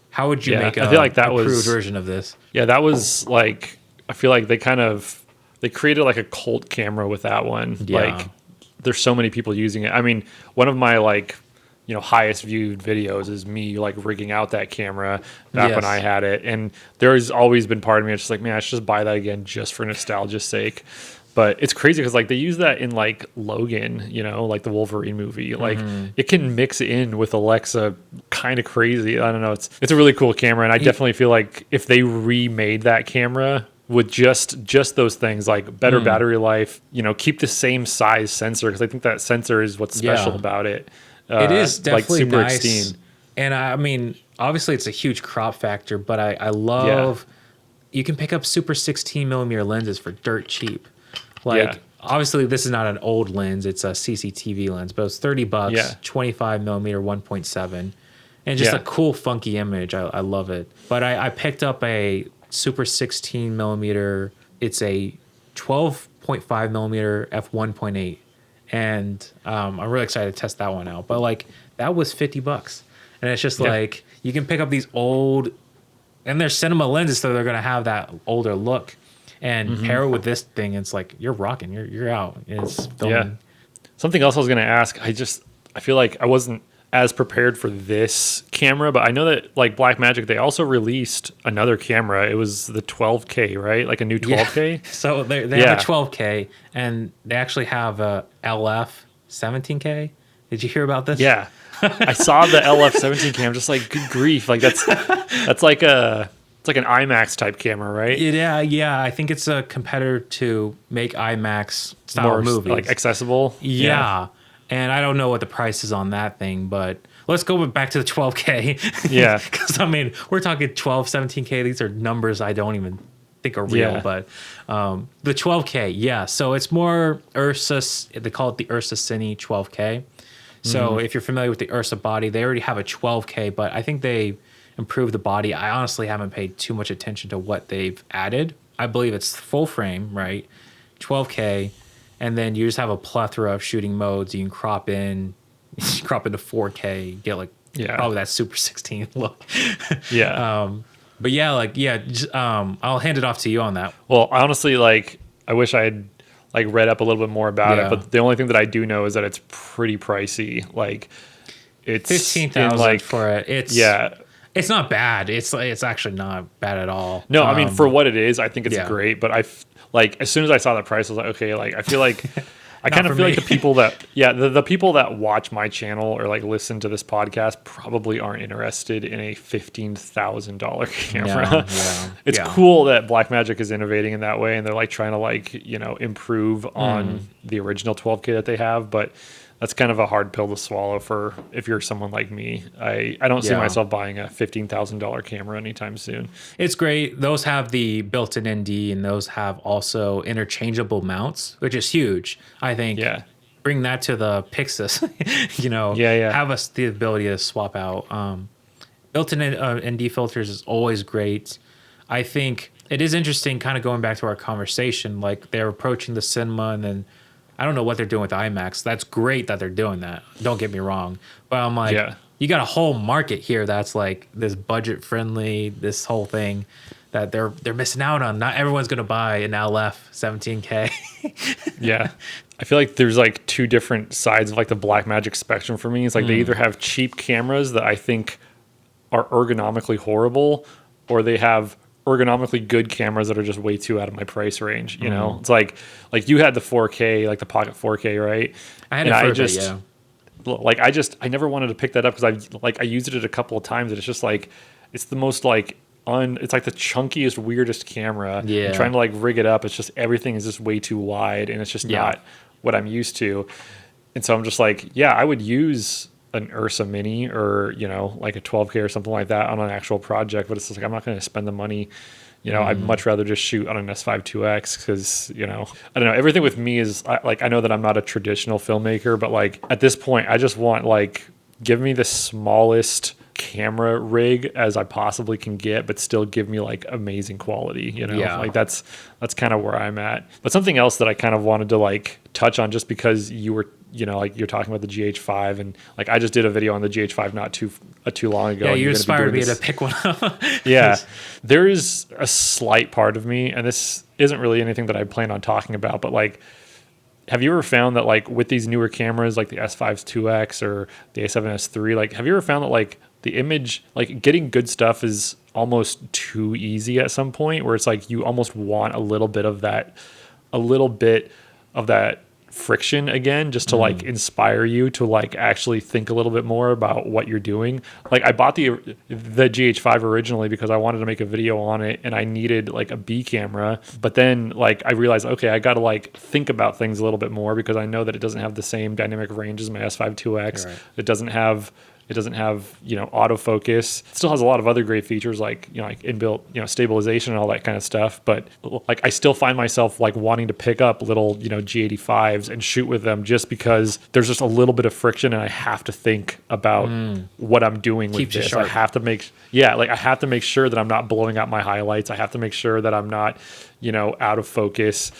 Speaker 2: How would you make
Speaker 1: I feel like that
Speaker 2: improved version of this?
Speaker 1: Yeah, that was like, I feel like they created like a cult camera with that one.
Speaker 2: Yeah.
Speaker 1: Like, there's so many people using it. I mean, one of my like, highest viewed videos is me like rigging out that camera back when I had it. And there's always been part of me that's just like, man, I should just buy that again just for nostalgia's sake. But it's crazy because like they use that in like Logan, like the Wolverine movie. Like it can mix in with Alexa kind of crazy. I don't know. It's a really cool camera. And I definitely feel like if they remade that camera with just those things like better battery life, keep the same size sensor, because I think that sensor is what's special about it.
Speaker 2: It is definitely
Speaker 1: like super
Speaker 2: nice.
Speaker 1: Extreme.
Speaker 2: And I mean, obviously it's a huge crop factor, but I love you can pick up super 16 millimeter lenses for dirt cheap. Like obviously this is not an old lens, it's a CCTV lens, but it's $30, 25 millimeter 1.7, and just a cool funky image. I love it. But I picked up a super 16 millimeter. It's a 12.5 millimeter f1.8, and I'm really excited to test that one out. But like that was $50, and it's just like you can pick up these old, and they're cinema lenses, so they're gonna have that older look, and pair it with this thing. It's like you're rocking, you're out. It's filming.
Speaker 1: Something else I was gonna ask. I feel like I wasn't as prepared for this camera, but I know that like Blackmagic, they also released another camera. It was the 12K, right? Like a new 12K.
Speaker 2: Yeah. So they have a 12K, and they actually have a LF 17K. Did you hear about this?
Speaker 1: Yeah, I saw the LF 17K. I'm just like, good grief! Like that's like it's like an IMAX type camera, right?
Speaker 2: Yeah. I think it's a competitor to make IMAX style
Speaker 1: More
Speaker 2: movies
Speaker 1: like accessible.
Speaker 2: Yeah. And I don't know what the price is on that thing, but let's go back to the 12K.
Speaker 1: Yeah.
Speaker 2: Because, I mean, we're talking 12, 17K. These are numbers I don't even think are real. But the 12K, so it's more Ursa. They call it the Ursa Cine 12K. So if you're familiar with the Ursa body, they already have a 12K, but I think they improved the body. I honestly haven't paid too much attention to what they've added. I believe it's full frame, right? 12K. And then you just have a plethora of shooting modes. You can crop into 4K, get like probably that super 16 look. But I'll hand it off to you on that.
Speaker 1: Well, honestly, like I wish I had like read up a little bit more about it, but the only thing that I do know is that it's pretty pricey. Like it's
Speaker 2: 15,000
Speaker 1: like,
Speaker 2: for it. It's not bad. It's actually not bad at all.
Speaker 1: No, I mean for what it is, I think it's great. But like as soon as I saw the price, I was like, okay, like I feel like I kind of feel like the people that the people that watch my channel or like listen to this podcast probably aren't interested in a $15,000 camera. It's cool that Blackmagic is innovating in that way, and they're like trying to like improve on the original 12K that they have, but that's kind of a hard pill to swallow for if you're someone like me. I don't see myself buying a $15,000 camera anytime soon.
Speaker 2: It's great. Those have the built-in ND, and those have also interchangeable mounts, which is huge. I think bring that to the PYXIS, have us the ability to swap out. Built-in ND filters is always great. I think it is interesting kind of going back to our conversation, like they're approaching the cinema, and then I don't know what they're doing with IMAX. That's great that they're doing that. Don't get me wrong. But I'm like, you got a whole market here that's like this budget friendly, this whole thing that they're missing out on. Not everyone's gonna buy an LF 17K.
Speaker 1: Yeah. I feel like there's like two different sides of like the Blackmagic spectrum for me. It's like they either have cheap cameras that I think are ergonomically horrible, or they have ergonomically good cameras that are just way too out of my price range. You know, it's like you had the 4K, like the Pocket 4K, right?
Speaker 2: I had it for a bit, yeah.
Speaker 1: Like I never wanted to pick that up because I used it a couple of times and it's just like it's the most like it's like the chunkiest, weirdest camera.
Speaker 2: Yeah.
Speaker 1: And trying to like rig it up, it's just everything is just way too wide and it's just not what I'm used to. And so I'm just like, yeah, I would use an Ursa Mini or, you know, like a 12K or something like that on an actual project, but it's just like I'm not going to spend the money. You know, I'd much rather just shoot on an S5 2X because, you know, I don't know. Everything with me is like, I know that I'm not a traditional filmmaker, but like at this point, I just want like, give me the smallest camera rig as I possibly can get, but still give me like amazing quality, you know, like that's kind of where I'm at. But something else that I kind of wanted to like touch on just because you were, you know, like you're talking about the GH5 and like I just did a video on the GH5 not too long ago.
Speaker 2: Yeah, you inspired me to pick one up.
Speaker 1: Yeah, there is a slight part of me, and this isn't really anything that I plan on talking about, but like, have you ever found that like with these newer cameras, like the S5's 2X or the A7S III, like have you ever found that like the image, like getting good stuff is almost too easy at some point where it's like you almost want a little bit of that friction again just to like inspire you to like actually think a little bit more about what you're doing. Like I bought the GH5 originally because I wanted to make a video on it and I needed like a B camera, but then like I realized, okay, I got to like think about things a little bit more because I know that it doesn't have the same dynamic range as my S5 2X. Right. It doesn't have, you know, autofocus. It still has a lot of other great features like, you know, like inbuilt, you know, stabilization and all that kind of stuff. But like, I still find myself like wanting to pick up little, you know, G85s and shoot with them just because there's just a little bit of friction and I have to think about what I'm doing with this. I have to make sure that I'm not blowing out my highlights. I have to make sure that I'm not, you know, out of focus.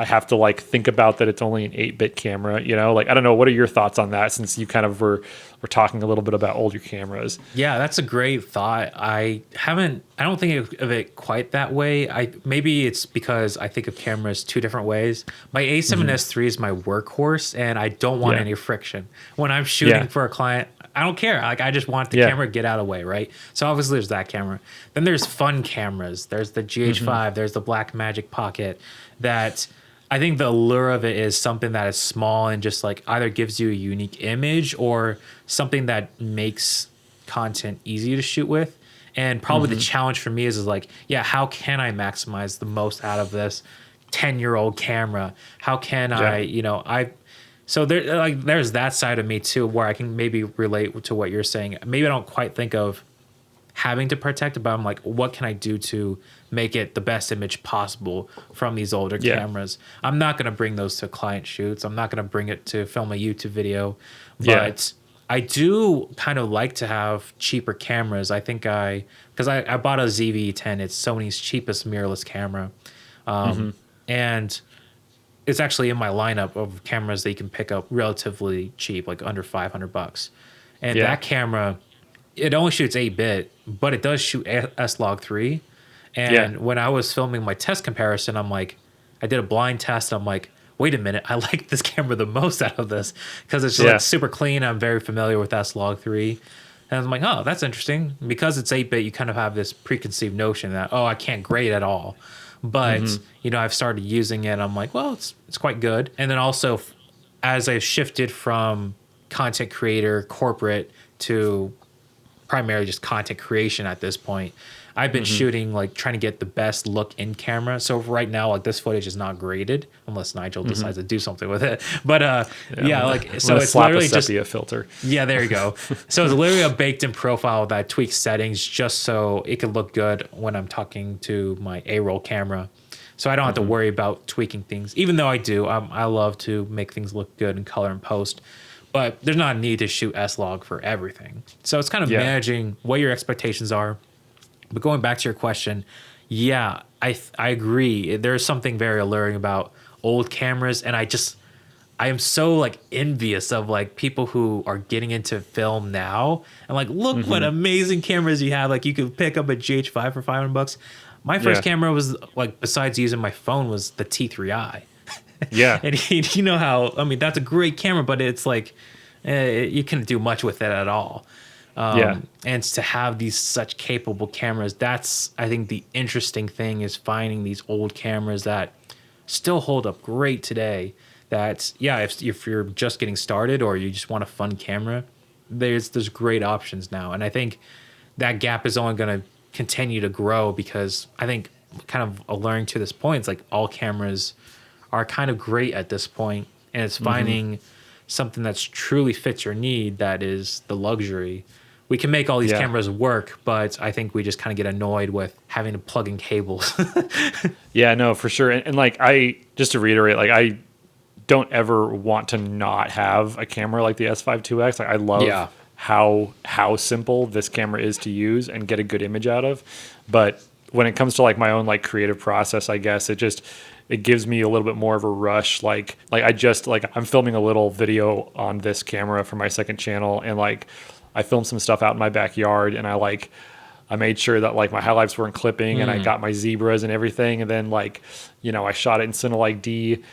Speaker 1: I have to like think about that it's only an 8-bit camera, you know, like, I don't know. What are your thoughts on that? Since you kind of were talking a little bit about older cameras.
Speaker 2: Yeah, that's a great thought. I don't think of it quite that way. Maybe it's because I think of cameras two different ways. My A7S III is my workhorse and I don't want any friction. When I'm shooting for a client, I don't care. Like I just want the camera to get out of the way, right? So obviously there's that camera. Then there's fun cameras. There's the GH5, there's the Blackmagic Pocket that I think the allure of it is something that is small and just like either gives you a unique image or something that makes content easy to shoot with. And probably the challenge for me is like, yeah, how can I maximize the most out of this 10-year-old camera? How can I, you know, so there's that side of me too, where I can maybe relate to what you're saying. Maybe I don't quite think of having to protect it, but I'm like, what can I do to make it the best image possible from these older cameras? I'm not going to bring those to client shoots. I'm not going to bring it to film a YouTube video, but I do kind of like to have cheaper cameras. I think because I bought a ZV-10. It's Sony's cheapest mirrorless camera. And it's actually in my lineup of cameras that you can pick up relatively cheap, like under $500. And that camera, it only shoots 8-bit, but it does shoot S-Log3. And when I was filming my test comparison, I'm like, I did a blind test. I'm like, wait a minute, I like this camera the most out of this because it's just like super clean. I'm very familiar with S-Log3. And I'm like, oh, that's interesting. Because it's 8-bit, you kind of have this preconceived notion that, oh, I can't grade at all. But, you know, I've started using it. I'm like, well, it's quite good. And then also, as I've shifted from content creator, corporate, to primarily just content creation at this point, I've been shooting, like trying to get the best look in camera. So right now, like this footage is not graded unless Nigel decides to do something with it. But like, so it's literally just a
Speaker 1: filter.
Speaker 2: Yeah, there you go. So it's literally a baked in profile that tweaks settings just so it can look good when I'm talking to my A-roll camera. So I don't have to worry about tweaking things, even though I do. I love to make things look good in color and post. But there's not a need to shoot S-Log for everything. So it's kind of managing what your expectations are. But going back to your question, yeah, I agree. There's something very alluring about old cameras, and I am so like envious of like people who are getting into film now and like, look what amazing cameras you have. Like you could pick up a GH5 for $500. My first camera was like, besides using my phone, was the T3i.
Speaker 1: Yeah.
Speaker 2: And you know how, I mean, that's a great camera, but it's like, you couldn't do much with it at all. And to have these such capable cameras, that's, I think, the interesting thing is finding these old cameras that still hold up great today. That, yeah, if you're just getting started or you just want a fun camera, there's great options now. And I think that gap is only going to continue to grow, because I think, kind of alluring to this point, it's like all cameras are kind of great at this point, and it's finding something that's truly fits your need. That is the luxury. We can make all these cameras work, but I think we just kind of get annoyed with having to plug in cables.
Speaker 1: Yeah, no, for sure. And like, just to reiterate, like, I don't ever want to not have a camera like the S5 2X. Like, I love how simple this camera is to use and get a good image out of. But when it comes to like my own like creative process, I guess it gives me a little bit more of a rush. Like I'm filming a little video on this camera for my second channel, and like I filmed some stuff out in my backyard, and I made sure that like my highlights weren't clipping, and I got my zebras and everything. And then like, I shot it in Cinelike D,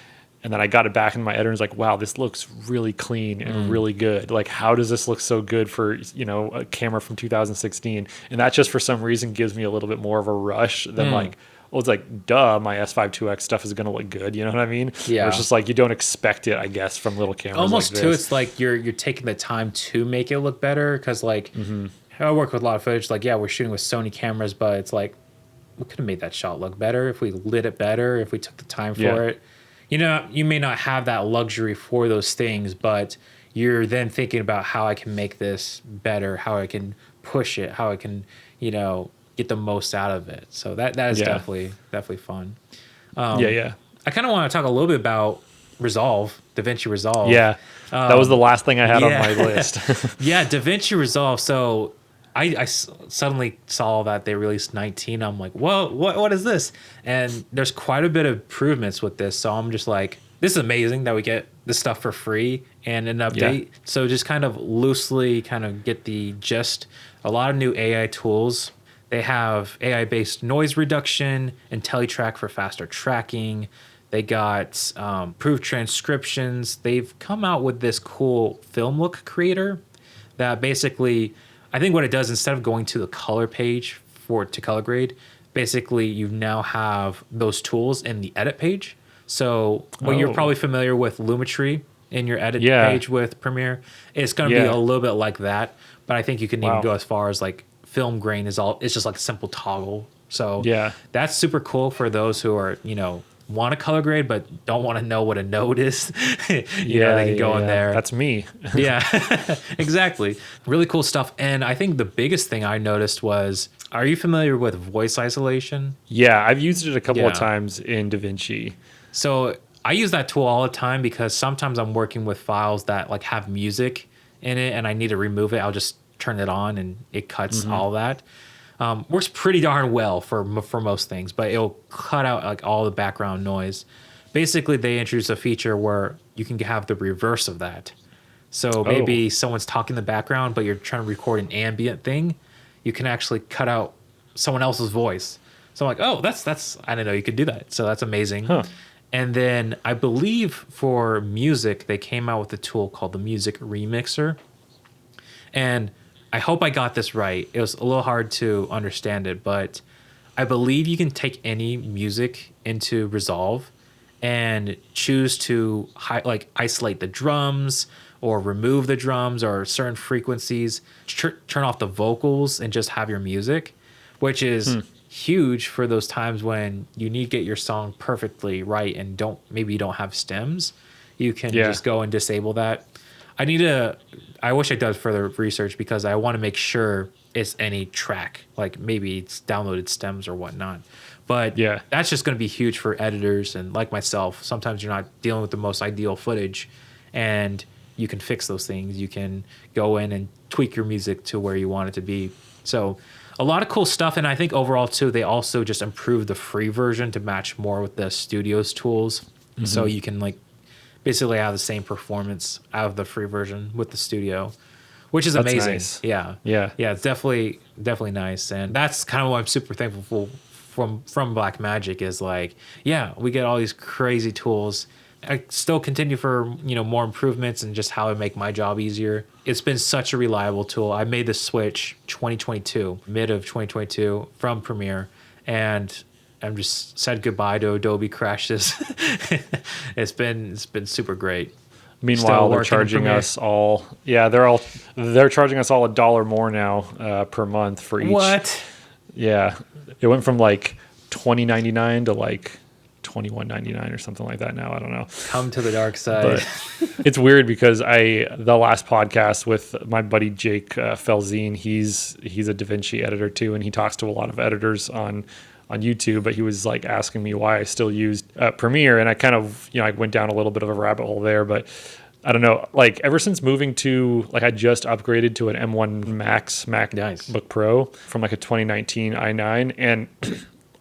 Speaker 1: and then I got it back in my editor and was like, wow, this looks really clean and really good. Like, how does this look so good for, a camera from 2016? And that just for some reason gives me a little bit more of a rush than like, well, it's like, duh, my S5 2X stuff is going to look good. You know what I mean?
Speaker 2: Yeah.
Speaker 1: Or it's just like, you don't expect it, I guess, from little cameras
Speaker 2: almost
Speaker 1: like
Speaker 2: too,
Speaker 1: this.
Speaker 2: it's like you're taking the time to make it look better. Cause like I work with a lot of footage, like, yeah, we're shooting with Sony cameras, but it's like, we could have made that shot look better if we lit it better, if we took the time for it. You may not have that luxury for those things, but you're then thinking about how I can make this better, how I can push it, how I can, get the most out of it. So that is definitely fun.
Speaker 1: Yeah.
Speaker 2: I kind of want to talk a little bit about Resolve, DaVinci Resolve.
Speaker 1: Yeah. That was the last thing I had on my list.
Speaker 2: Yeah, DaVinci Resolve. So I suddenly saw that they released 19. I'm like, whoa, what is this? And there's quite a bit of improvements with this. So I'm just like, this is amazing that we get this stuff for free and an update. Yeah. So just kind of loosely kind of get the gist. A lot of new AI tools. They have AI-based noise reduction, IntelliTrack for faster tracking. They got improved transcriptions. They've come out with this cool film look creator that basically, I think what it does, instead of going to the color page to color grade, basically you now have those tools in the edit page. So you're probably familiar with Lumetri in your edit page with Premiere. It's going to be a little bit like that, but I think you can even go as far as like film grain it's just like a simple toggle. So that's super cool for those who are, want a color grade but don't want to know what a node is. They can go in there.
Speaker 1: That's me.
Speaker 2: Yeah, exactly. Really cool stuff. And I think the biggest thing I noticed was, are you familiar with voice isolation?
Speaker 1: Yeah, I've used it a couple of times in DaVinci.
Speaker 2: So I use that tool all the time because sometimes I'm working with files that like have music in it and I need to remove it. I'll just turn it on and it cuts all that. Works pretty darn well for most things, but it'll cut out like all the background noise. Basically, they introduced a feature where you can have the reverse of that. So maybe someone's talking in the background, but you're trying to record an ambient thing. You can actually cut out someone else's voice. So I'm like, that's I didn't know you could do that. So that's amazing.
Speaker 1: Huh.
Speaker 2: And then I believe for music, they came out with a tool called the Music Remixer. And I hope I got this right. It was a little hard to understand it, but I believe you can take any music into Resolve and choose to isolate the drums or remove the drums or certain frequencies, turn off the vocals and just have your music, which is huge for those times when you need to get your song perfectly right and maybe you don't have stems. You can just go and disable that. I wish I did further research because I want to make sure it's any track, like maybe it's downloaded stems or whatnot. But that's just going to be huge for editors and like myself. Sometimes you're not dealing with the most ideal footage and you can fix those things. You can go in and tweak your music to where you want it to be. So a lot of cool stuff. And I think overall too, they also just improved the free version to match more with the studio's tools. So you can basically have the same performance out of the free version with the studio, which is amazing.
Speaker 1: Nice.
Speaker 2: Yeah. It's definitely nice. And that's kind of what I'm super thankful from Blackmagic is like, yeah, we get all these crazy tools. I still continue for, more improvements and just how I make my job easier. It's been such a reliable tool. I made the switch mid of 2022 from Premiere, and I'm just said goodbye to Adobe crashes. It's been super great.
Speaker 1: Meanwhile, they're charging us all. Yeah, they're charging us all $1 more now per month for each.
Speaker 2: What?
Speaker 1: Yeah, it went from like $20.99 to like $21.99 or something like that now. I don't know.
Speaker 2: Come to the dark side.
Speaker 1: But it's weird because the last podcast with my buddy Jake Felzine, he's a DaVinci editor too, and he talks to a lot of editors on YouTube, but he was like asking me why I still used Premiere, and I kind of, I went down a little bit of a rabbit hole there, but I don't know, like ever since moving to, like I just upgraded to an M1 Max MacBook Pro from like a 2019 i9, and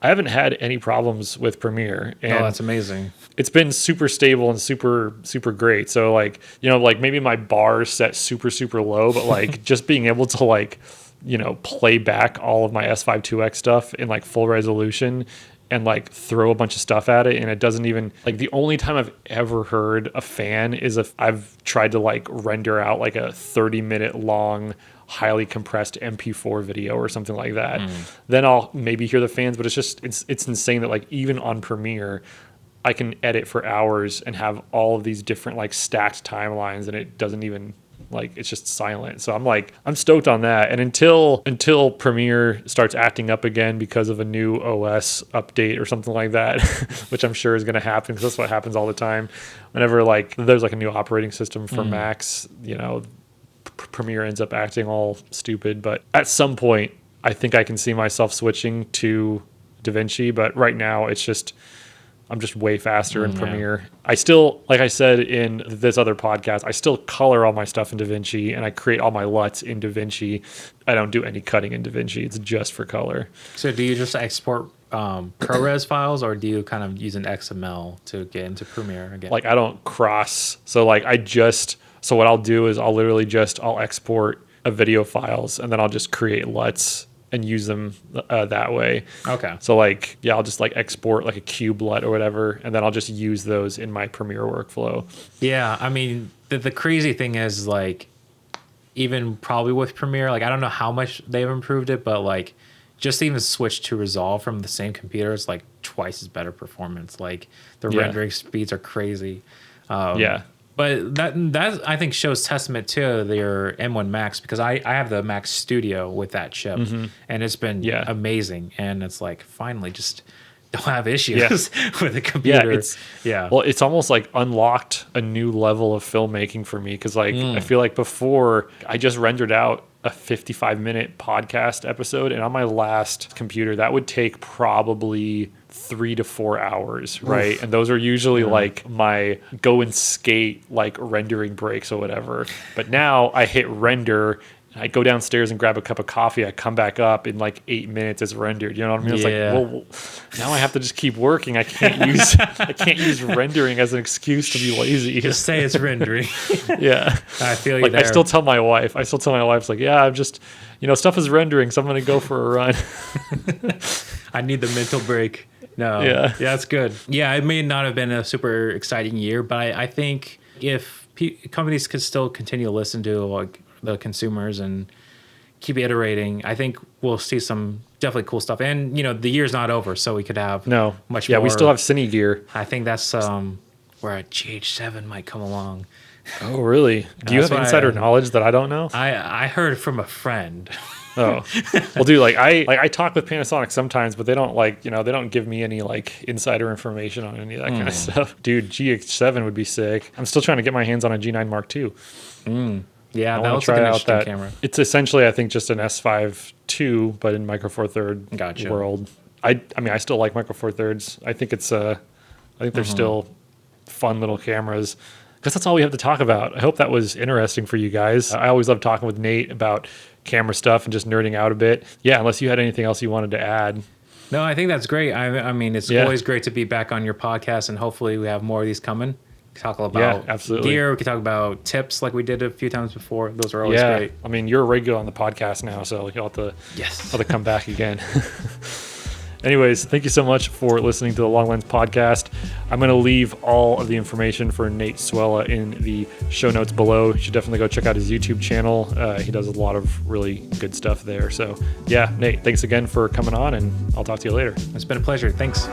Speaker 1: I haven't had any problems with Premiere. And
Speaker 2: that's amazing.
Speaker 1: It's been super stable and super, super great. So like, like maybe my bar is set super, super low, but like just being able to like, play back all of my S5 2X stuff in like full resolution and like throw a bunch of stuff at it. And it doesn't even, like, the only time I've ever heard a fan is if I've tried to like render out like a 30-minute long highly compressed MP4 video or something like that. Then I'll maybe hear the fans, but it's insane that like even on Premiere I can edit for hours and have all of these different like stacked timelines, and it doesn't even, like, it's just silent. So I'm stoked on that. And until Premiere starts acting up again because of a new OS update or something like that, which I'm sure is going to happen because that's what happens all the time whenever like there's like a new operating system for Macs, Premiere ends up acting all stupid. But at some point I think I can see myself switching to DaVinci, but right now I'm just way faster in Premiere. I still, like I said in this other podcast, I still color all my stuff in DaVinci and I create all my LUTs in DaVinci. I don't do any cutting in DaVinci. It's just for color. So
Speaker 2: do you just export ProRes files, or do you kind of use an XML to get into Premiere again?
Speaker 1: Like I don't cross. So like so what I'll do is I'll export a video files and then I'll just create LUTs and use them that way.
Speaker 2: Okay.
Speaker 1: So like, yeah, I'll just like export like a cube LUT or whatever, and then I'll just use those in my Premiere workflow.
Speaker 2: Yeah, I mean, the crazy thing is like, even probably with Premiere, like I don't know how much they've improved it, but like just even switch to Resolve from the same computer is like twice as better performance. Like the rendering speeds are crazy. But that I think shows testament to their M1 Max, because I have the Max Studio with that chip, and it's been amazing. And it's like, finally, just don't have issues with the computer.
Speaker 1: Well, it's almost like unlocked a new level of filmmaking for me, because like I feel like before I just rendered out a 55-minute podcast episode, and on my last computer that would take probably 3 to 4 hours, right? And those are usually like my go and skate like rendering breaks or whatever. But now I hit render, I go downstairs and grab a cup of coffee, I come back up in like 8 minutes it's rendered. You know what I mean? It's like, well, now I have to just keep working. I can't use rendering as an excuse to be lazy.
Speaker 2: Just say it's rendering.
Speaker 1: Yeah.
Speaker 2: I feel you
Speaker 1: like
Speaker 2: there.
Speaker 1: I still tell my wife, it's like, yeah, I'm just, stuff is rendering, so I'm going to go for a run.
Speaker 2: I need the mental break. No. Yeah, that's good. Yeah, it may not have been a super exciting year, but I think if companies could still continue to listen to like the consumers and keep iterating, I think we'll see some definitely cool stuff. And the year's not over, so we could have much more.
Speaker 1: Yeah, we still have Cine gear.
Speaker 2: I think that's where a GH7 might come along.
Speaker 1: Oh, really? Do you have insider knowledge that I don't know?
Speaker 2: I heard from a friend.
Speaker 1: Oh, well, dude, I talk with Panasonic sometimes, but they don't they don't give me any like insider information on any of that kind of stuff. Dude, GH7 would be sick. I'm still trying to get my hands on a G9 Mark II.
Speaker 2: Yeah, that looks like an interesting camera.
Speaker 1: It's essentially, I think, just an S5 II, but in Micro Four Third world. I mean, I still like Micro Four Thirds. I think it's I think they're still fun little cameras. Because that's all we have to talk about. I hope that was interesting for you guys. I always love talking with Nate about camera stuff and just nerding out a bit. Yeah, unless you had anything else you wanted to add.
Speaker 2: No, I think that's great. I mean, it's always great to be back on your podcast, and hopefully we have more of these coming. We can talk about gear. We can talk about tips like we did a few times before. Those are always great.
Speaker 1: I mean, you're a regular on the podcast now, so you'll have to come back again. Anyways, thank you so much for listening to the Long Lens podcast. I'm going to leave all of the information for Nate Suella in the show notes below. You should definitely go check out his YouTube channel. He does a lot of really good stuff there. So yeah, Nate, thanks again for coming on, and I'll talk to you later.
Speaker 2: It's been a pleasure. Thanks.